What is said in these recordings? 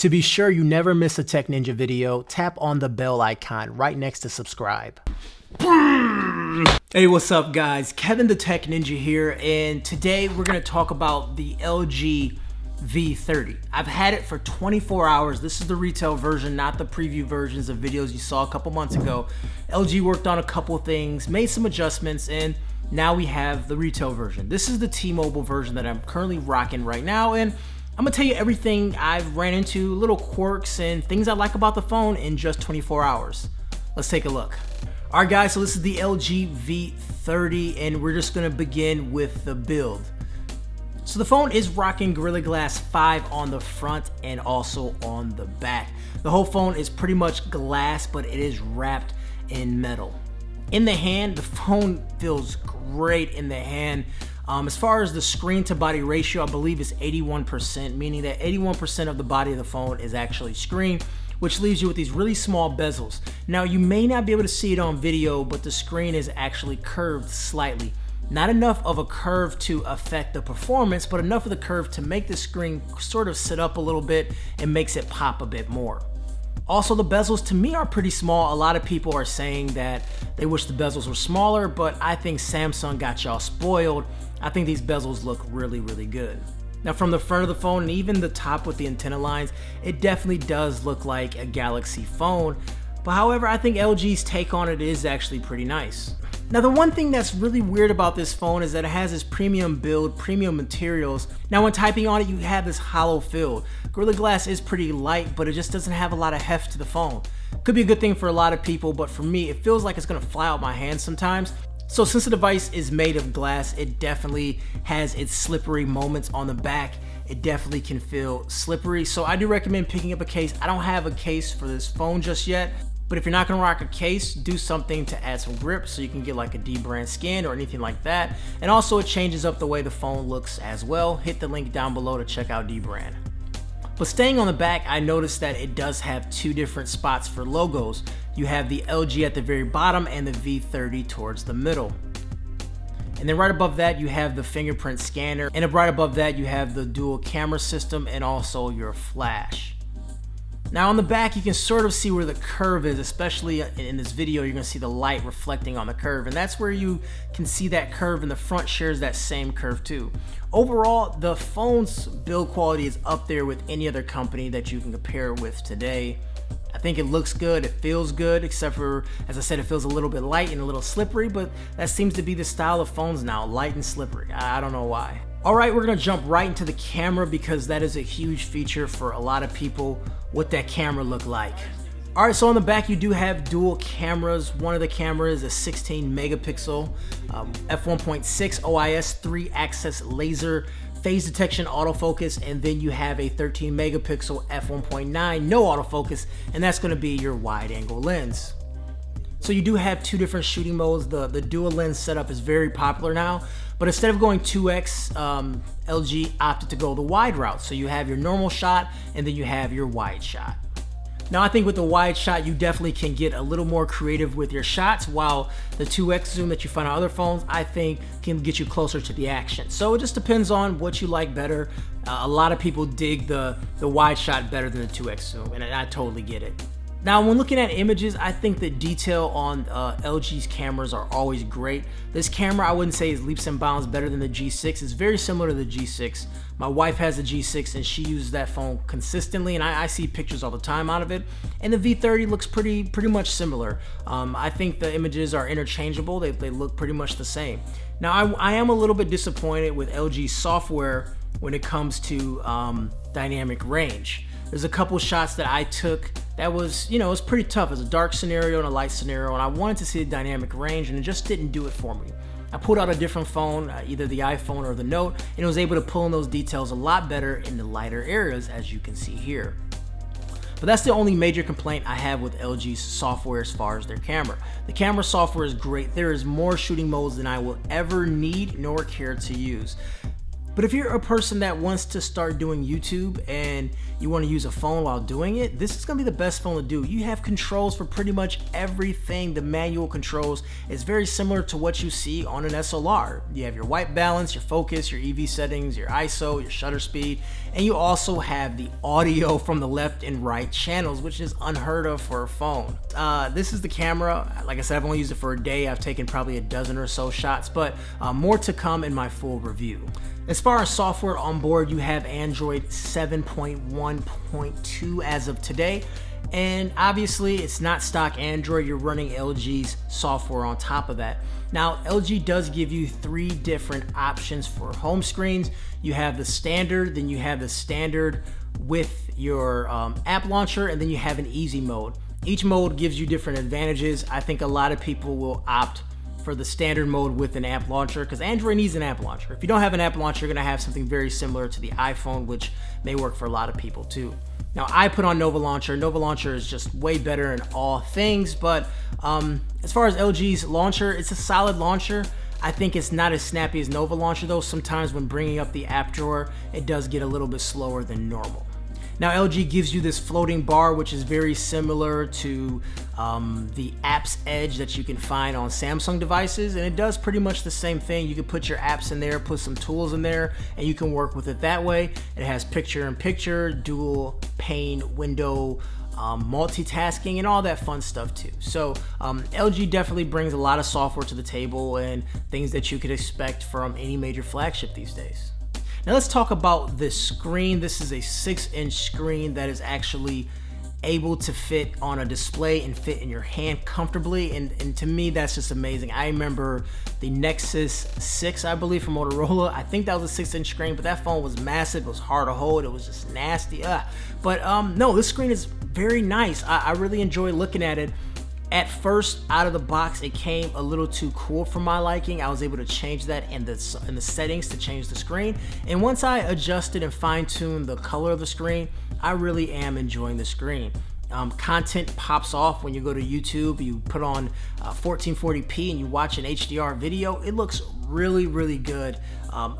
To be sure you never miss a Tech Ninja video, tap on the bell icon right next to subscribe. Hey, what's up guys? Kevin the Tech Ninja here, and today we're going to talk about the LG V30. I've had it for 24 hours. This is the retail version, not the preview versions of videos you saw a couple months ago. LG worked on a couple things, made some adjustments, and now we have the retail version. This is the T-Mobile version that I'm currently rocking right now, and I'm gonna tell you everything I've ran into, little quirks and things I like about the phone in just 24 hours. Let's take a look. All right guys, so this is the LG V30 and we're just gonna begin with the build. So the phone is rocking Gorilla Glass 5 on the front and also on the back. The whole phone is pretty much glass, but it is wrapped in metal. In the hand, the phone feels great in the hand. As far as the screen to body ratio, I believe is 81%, meaning that 81% of the body of the phone is actually screen, which leaves you with these really small bezels. Now you may not be able to see it on video, but the screen is actually curved slightly. Not enough of a curve to affect the performance, but enough of the curve to make the screen sort of sit up a little bit and makes it pop a bit more. Also, the bezels to me are pretty small. A lot of people are saying that they wish the bezels were smaller, but I think Samsung got y'all spoiled. I think these bezels look really, really good. Now from the front of the phone and even the top with the antenna lines, it definitely does look like a Galaxy phone. But however, I think LG's take on it is actually pretty nice. Now the one thing that's really weird about this phone is that it has this premium build, premium materials. Now when typing on it, you have this hollow feel. Gorilla Glass is pretty light, but it just doesn't have a lot of heft to the phone. Could be a good thing for a lot of people, but for me, it feels like it's gonna fly out my hand sometimes. So since the device is made of glass, it definitely has its slippery moments on the back. It definitely can feel slippery. So I do recommend picking up a case. I don't have a case for this phone just yet, but if you're not gonna rock a case, do something to add some grip so you can get like a D-brand skin or anything like that. And also it changes up the way the phone looks as well. Hit the link down below to check out D-brand. But staying on the back, I noticed that it does have two different spots for logos. You have the LG at the very bottom and the V30 towards the middle. And then right above that, you have the fingerprint scanner. And right above that, you have the dual camera system and also your flash. Now on the back, you can sort of see where the curve is, especially in this video, you're gonna see the light reflecting on the curve. And that's where you can see that curve, and the front shares that same curve too. Overall, the phone's build quality is up there with any other company that you can compare with today. I think it looks good, it feels good, except for, as I said, it feels a little bit light and a little slippery, but that seems to be the style of phones now, light and slippery. I don't know why. All right, we're gonna jump right into the camera because that is a huge feature for a lot of people. What that camera look like. All right, so on the back you do have dual cameras. One of the cameras is 16 megapixel, f1.6 OIS 3-axis laser, phase detection autofocus, and then you have a 13 megapixel f1.9 no autofocus, and that's gonna be your wide angle lens. So you do have two different shooting modes. The dual lens setup is very popular now, but instead of going 2x, LG opted to go the wide route. So you have your normal shot and then you have your wide shot. Now I think with the wide shot, you definitely can get a little more creative with your shots, while the 2x zoom that you find on other phones, I think can get you closer to the action. So it just depends on what you like better. A lot of people dig the wide shot better than the 2x zoom, and I totally get it. Now, when looking at images, I think the detail on LG's cameras are always great. This camera, I wouldn't say is leaps and bounds better than the G6. It's very similar to the G6. My wife has a G6 and she uses that phone consistently, and I see pictures all the time out of it. And the V30 looks pretty much similar. I think the images are interchangeable. They look pretty much the same. Now, I am a little bit disappointed with LG's software when it comes to dynamic range. There's a couple shots that I took that was, it was pretty tough. It was a dark scenario and a light scenario, and I wanted to see a dynamic range, and it just didn't do it for me. I pulled out a different phone, either the iPhone or the Note, and it was able to pull in those details a lot better in the lighter areas, as you can see here. But that's the only major complaint I have with LG's software as far as their camera. The camera software is great. There is more shooting modes than I will ever need nor care to use. But if you're a person that wants to start doing YouTube and you want to use a phone while doing it, this is going to be the best phone to do. You have controls for pretty much everything. The manual controls is very similar to what you see on an SLR. You have your white balance, your focus, your EV settings, your ISO, your shutter speed, and you also have the audio from the left and right channels, which is unheard of for a phone. This is the camera. Like I said, I've only used it for a day. I've taken probably a dozen or so shots, but more to come in my full review. As far as software on board, you have Android 7.1.2 as of today. And obviously it's not stock Android, you're running LG's software on top of that. Now, LG does give you 3 different options for home screens. You have the standard, then you have the standard with your app launcher, and then you have an easy mode. Each mode gives you different advantages. I think a lot of people will opt for the standard mode with an app launcher because Android needs an app launcher. If you don't have an app launcher, you're gonna have something very similar to the iPhone, which may work for a lot of people too. Now, I put on Nova Launcher. Nova Launcher is just way better in all things, but as far as LG's launcher, it's a solid launcher. I think it's not as snappy as Nova Launcher though. Sometimes when bringing up the app drawer, it does get a little bit slower than normal. Now, LG gives you this floating bar, which is very similar to the Apps Edge that you can find on Samsung devices, and it does pretty much the same thing. You can put your apps in there, put some tools in there, and you can work with it that way. It has picture-in-picture, dual pane window, multitasking, and all that fun stuff too. So LG definitely brings a lot of software to the table and things that you could expect from any major flagship these days. Now let's talk about this screen. This is a 6-inch screen that is actually able to fit on a display and fit in your hand comfortably, and to me that's just amazing. I remember the Nexus 6, I believe, from Motorola. I think that was a 6-inch screen, but that phone was massive. It was hard to hold. It was just nasty. But no, this screen is very nice. I really enjoy looking at it. At first, out of the box, it came a little too cool for my liking. I was able to change that in the settings to change the screen. And once I adjusted and fine-tuned the color of the screen, I really am enjoying the screen. Content pops off when you go to YouTube. You put on 1440p and you watch an HDR video. It looks really, really good.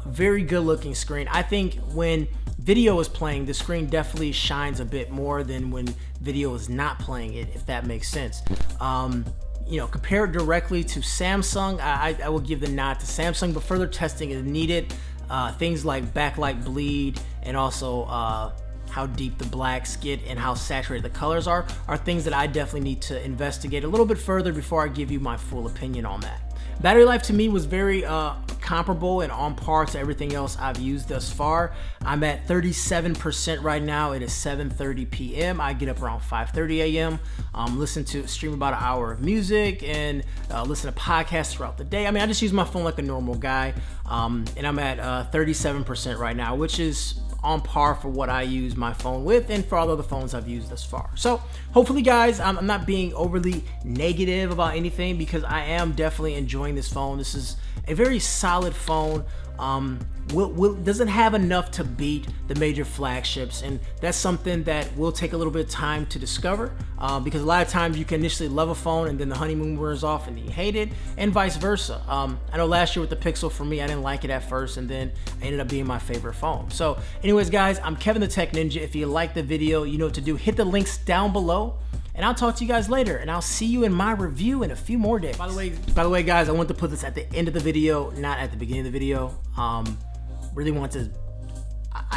Very good looking screen. I think when video is playing, the screen definitely shines a bit more than when video is not playing it, if that makes sense. You know, compared directly to Samsung, I will give the nod to Samsung, but further testing is needed. Things like backlight bleed and also how deep the blacks get and how saturated the colors are things that I definitely need to investigate a little bit further before I give you my full opinion on that. Battery life to me was very comparable and on par to everything else I've used thus far. I'm at 37% right now. It is 7:30 p.m. I get up around 5:30 a.m. Stream about an hour of music and listen to podcasts throughout the day. I mean, I just use my phone like a normal guy, and I'm at 37% right now, which is on par for what I use my phone with and for all other phones I've used thus far. So hopefully guys, I'm not being overly negative about anything because I am definitely enjoying this phone. This is a very solid phone. Doesn't have enough to beat the major flagships, and that's something that will take a little bit of time to discover because a lot of times you can initially love a phone and then the honeymoon wears off and you hate it, and vice versa. I know last year with the Pixel, for me, I didn't like it at first, and then it ended up being my favorite phone. So anyways guys, I'm Kevin the Tech Ninja. If you like the video, you know what to do. Hit the links down below, and I'll talk to you guys later, and I'll see you in my review in a few more days. By the way guys, I want to put this at the end of the video, not at the beginning of the video. I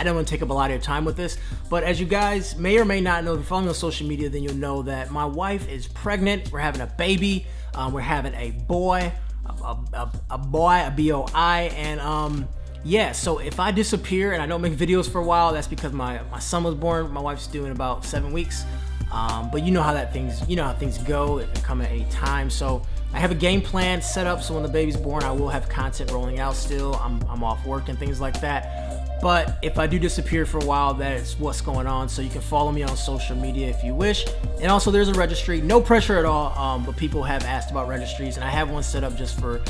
don't want to take up a lot of your time with this, but as you guys may or may not know, if you're following me on social media, then you'll know that my wife is pregnant. We're having a baby. We're having a boy, a B-O-I, and yeah, so if I disappear and I don't make videos for a while, that's because my son was born. My wife's due in about 7 weeks. But you know how things go. It come at any time. So I have a game plan set up so when the baby's born, I will have content rolling out still. I'm off work and things like that. But if I do disappear for a while, that is what's going on. So you can follow me on social media if you wish. And also there's a registry, no pressure at all. But people have asked about registries, and I have one set up just for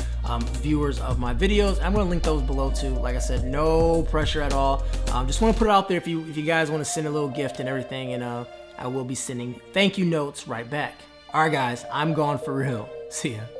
viewers of my videos. I'm gonna link those below too. Like I said, no pressure at all. Just want to put it out there if you guys want to send a little gift and everything, and I will be sending thank you notes right back. All right, guys, I'm gone for real. See ya.